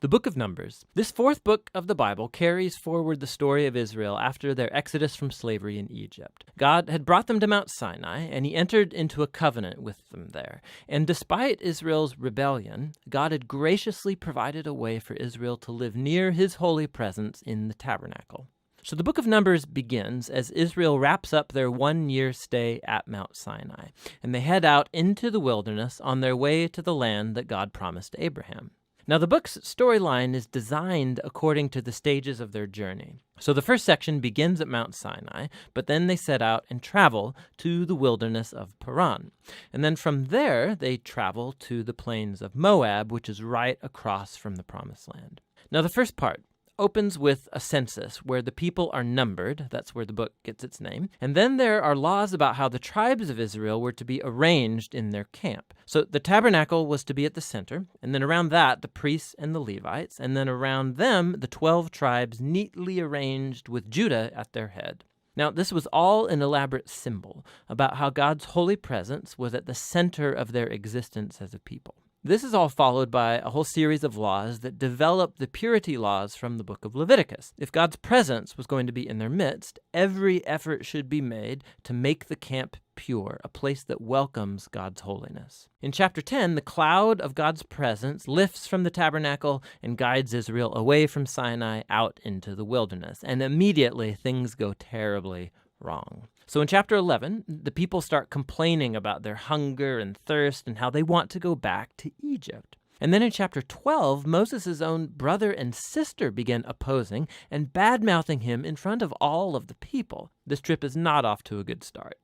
The book of Numbers. This fourth book of the Bible carries forward the story of Israel after their exodus from slavery in Egypt. God had brought them to Mount Sinai, and he entered into a covenant with them there. And despite Israel's rebellion, God had graciously provided a way for Israel to live near his holy presence in the tabernacle. So the book of Numbers begins as Israel wraps up their 1-year stay at Mount Sinai, and they head out into the wilderness on their way to the land that God promised to Abraham. Now, the book's storyline is designed according to the stages of their journey. So the first section begins at Mount Sinai, but then they set out and travel to the wilderness of Paran. And then from there, they travel to the plains of Moab, which is right across from the Promised Land. Now, the first part opens with a census where the people are numbered. That's where the book gets its name. And then there are laws about how the tribes of Israel were to be arranged in their camp. So the tabernacle was to be at the center, and then around that, the priests and the Levites, and then around them, the 12 tribes neatly arranged with Judah at their head. Now, this was all an elaborate symbol about how God's holy presence was at the center of their existence as a people. This is all followed by a whole series of laws that develop the purity laws from the book of Leviticus. If God's presence was going to be in their midst, every effort should be made to make the camp pure, a place that welcomes God's holiness. In chapter 10, the cloud of God's presence lifts from the tabernacle and guides Israel away from Sinai out into the wilderness, and immediately things go terribly wrong. So in chapter 11, the people start complaining about their hunger and thirst and how they want to go back to Egypt. And then in chapter 12, Moses' own brother and sister begin opposing and bad-mouthing him in front of all of the people. This trip is not off to a good start.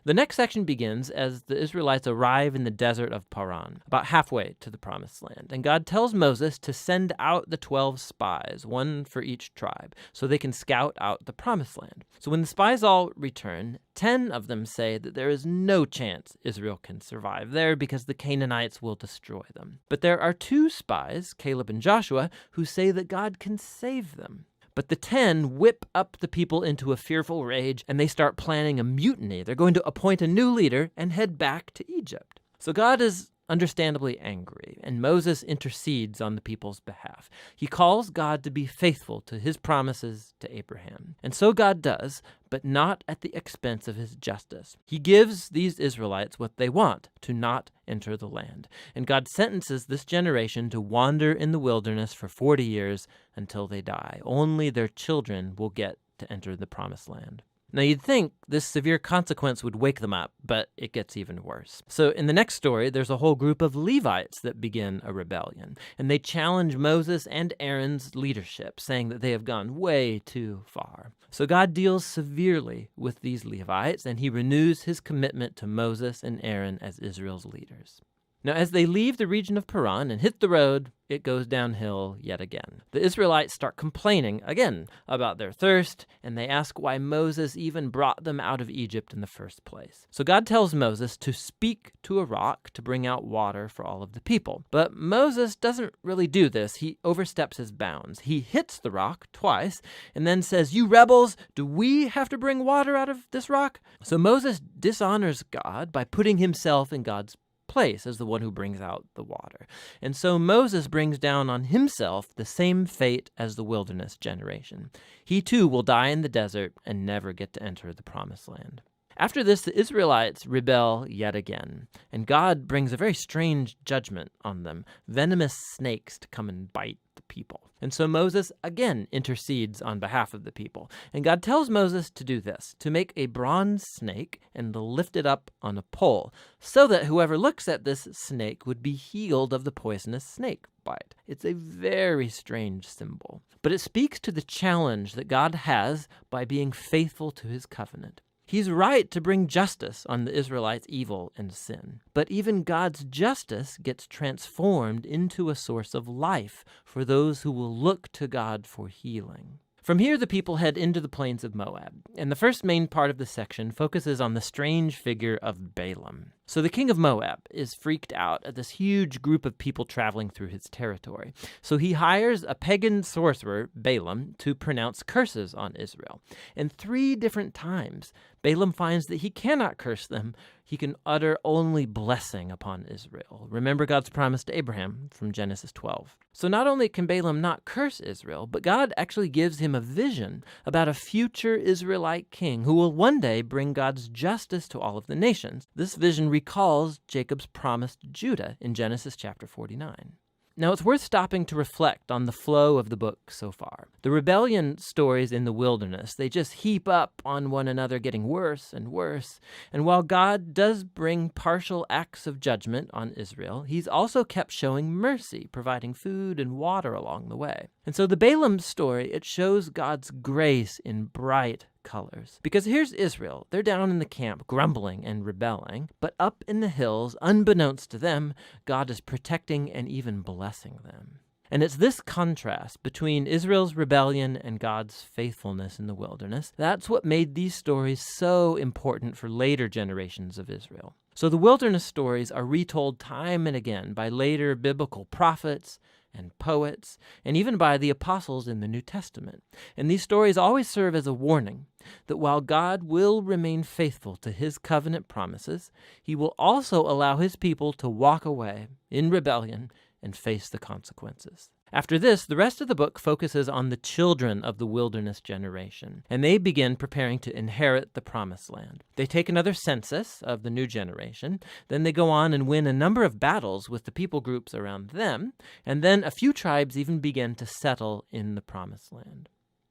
The next section begins as the Israelites arrive in the desert of Paran, about halfway to the Promised Land. And God tells Moses to send out the 12 spies, one for each tribe, so they can scout out the Promised Land. So when the spies all return, 10 of them say that there is no chance Israel can survive there because the Canaanites will destroy them. But there are 2 spies, Caleb and Joshua, who say that God can save them. But the 10 whip up the people into a fearful rage, and they start planning a mutiny. They're going to appoint a new leader and head back to Egypt. So God is understandably angry, and Moses intercedes on the people's behalf. He calls God to be faithful to his promises to Abraham. And so God does, but not at the expense of his justice. He gives these Israelites what they want, to not enter the land. And God sentences this generation to wander in the wilderness for 40 years until they die. Only their children will get to enter the Promised Land. Now, you'd think this severe consequence would wake them up, but it gets even worse. So in the next story, there's a whole group of Levites that begin a rebellion, and they challenge Moses and Aaron's leadership, saying that they have gone way too far. So God deals severely with these Levites, and he renews his commitment to Moses and Aaron as Israel's leaders. Now, as they leave the region of Paran and hit the road, it goes downhill yet again. The Israelites start complaining again about their thirst, and they ask why Moses even brought them out of Egypt in the first place. So God tells Moses to speak to a rock to bring out water for all of the people. But Moses doesn't really do this. He oversteps his bounds. He hits the rock twice and then says, "You rebels, do we have to bring water out of this rock?" So Moses dishonors God by putting himself in God's place as the one who brings out the water. And so Moses brings down on himself the same fate as the wilderness generation. He too will die in the desert and never get to enter the Promised Land. After this, the Israelites rebel yet again, and God brings a very strange judgment on them, venomous snakes to come and bite the people. And so Moses again intercedes on behalf of the people. And God tells Moses to do this, to make a bronze snake and to lift it up on a pole, so that whoever looks at this snake would be healed of the poisonous snake bite. It's a very strange symbol, but it speaks to the challenge that God has by being faithful to his covenant. He's right to bring justice on the Israelites' evil and sin. But even God's justice gets transformed into a source of life for those who will look to God for healing. From here, the people head into the plains of Moab, and the first main part of the section focuses on the strange figure of Balaam. So the king of Moab is freaked out at this huge group of people traveling through his territory. So he hires a pagan sorcerer, Balaam, to pronounce curses on Israel. And 3 different times, Balaam finds that he cannot curse them. He can utter only blessing upon Israel. Remember God's promise to Abraham from Genesis 12. So not only can Balaam not curse Israel, but God actually gives him a vision about a future Israelite king who will one day bring God's justice to all of the nations. This vision recalls Jacob's promise to Judah in Genesis chapter 49. Now, it's worth stopping to reflect on the flow of the book so far. The rebellion stories in the wilderness, they just heap up on one another, getting worse and worse. And while God does bring partial acts of judgment on Israel, he's also kept showing mercy, providing food and water along the way. And so the Balaam story, it shows God's grace in bright colors. Because here's Israel. They're down in the camp, grumbling and rebelling, but up in the hills, unbeknownst to them, God is protecting and even blessing them. And it's this contrast between Israel's rebellion and God's faithfulness in the wilderness, that's what made these stories so important for later generations of Israel. So the wilderness stories are retold time and again by later biblical prophets and poets, and even by the apostles in the New Testament. And these stories always serve as a warning that while God will remain faithful to his covenant promises, he will also allow his people to walk away in rebellion and face the consequences. After this, the rest of the book focuses on the children of the wilderness generation, and they begin preparing to inherit the promised land. They take another census of the new generation, then they go on and win a number of battles with the people groups around them, and then a few tribes even begin to settle in the promised land.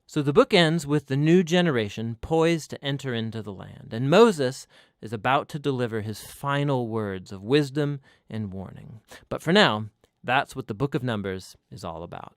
So the book ends with the new generation poised to enter into the land, and Moses is about to deliver his final words of wisdom and warning. But for now, that's what the book of Numbers is all about.